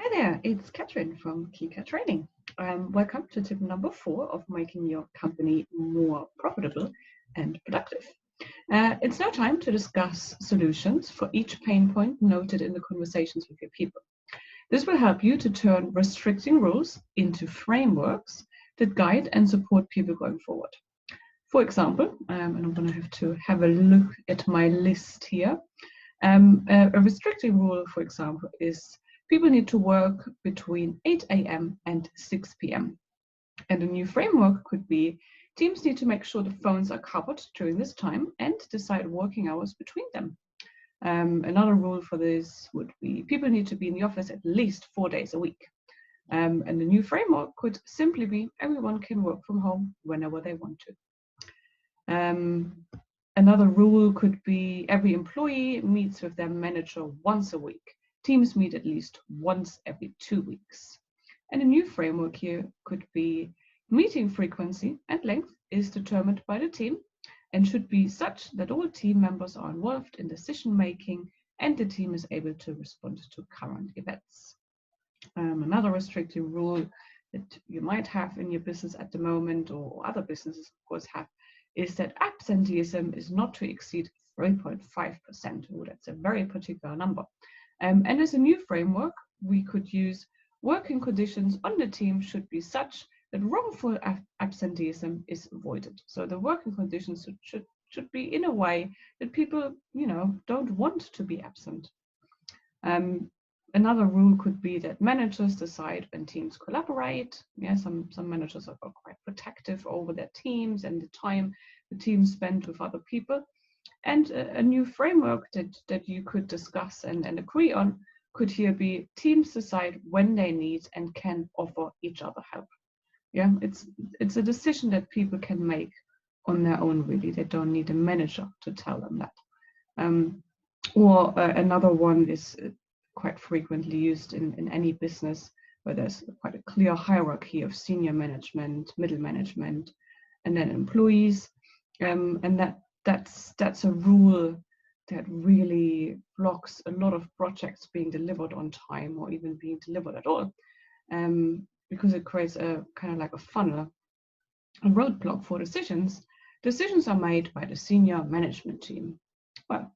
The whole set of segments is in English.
Hi there, it's Catherine from KeyCat Training. Welcome to tip number 4 of making your company more profitable and productive. It's now time to discuss solutions for each pain point noted in the conversations with your people. This will help you to turn restricting rules into frameworks that guide and support people going forward. For example, and I'm going to have a look at my list here. A restricting rule, for example, is people need to work between 8 a.m. and 6 p.m. And a new framework could be teams need to make sure the phones are covered during this time and decide working hours between them. Another rule for this would be people need to be in the office at least 4 days a week. And the new framework could simply be everyone can work from home whenever they want to. Another rule could be every employee meets with their manager once a week. Teams meet at least once every 2 weeks. And a new framework here could be meeting frequency and length is determined by the team and should be such that all team members are involved in decision making and the team is able to respond to current events. Another restrictive rule that you might have in your business at the moment, or other businesses of course have, is that absenteeism is not to exceed 3.5%. Oh, that's a very particular number. And as a new framework, we could use working conditions on the team should be such that wrongful absenteeism is avoided. So the working conditions should be in a way that people, don't want to be absent. Another rule could be that managers decide when teams collaborate. Yeah, some managers are quite protective over their teams and the time the teams spend with other people. And a new framework that you could discuss and agree on could here be teams decide when they need and can offer each other help. Yeah, it's a decision that people can make on their own, really. They don't need a manager to tell them that. Another one is quite frequently used in any business where there's quite a clear hierarchy of senior management, middle management, and then employees. And that's a rule that really blocks a lot of projects being delivered on time or even being delivered at all, because it creates a kind of like a funnel, a roadblock for decisions. Decisions are made by the senior management team. Well,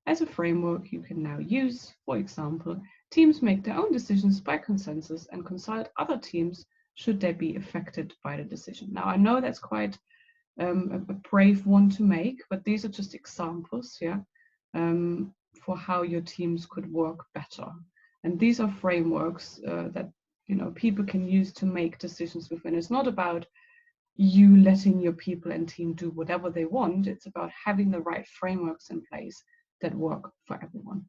as a framework, you can now use, for example, teams make their own decisions by consensus and consult other teams should they be affected by the decision. Now, I know that's quite a brave one to make, but these are just examples, for how your teams could work better. And these are frameworks that people can use to make decisions with. And it's not about you letting your people and team do whatever they want. It's about having the right frameworks in place that work for everyone.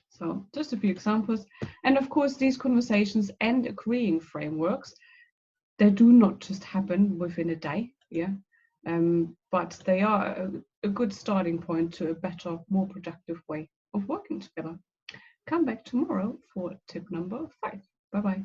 So just a few examples. And of course, these conversations and agreeing frameworks, they do not just happen within a day, but they are a good starting point to a better, more productive way of working together. Come back tomorrow for tip number 5. Bye-bye.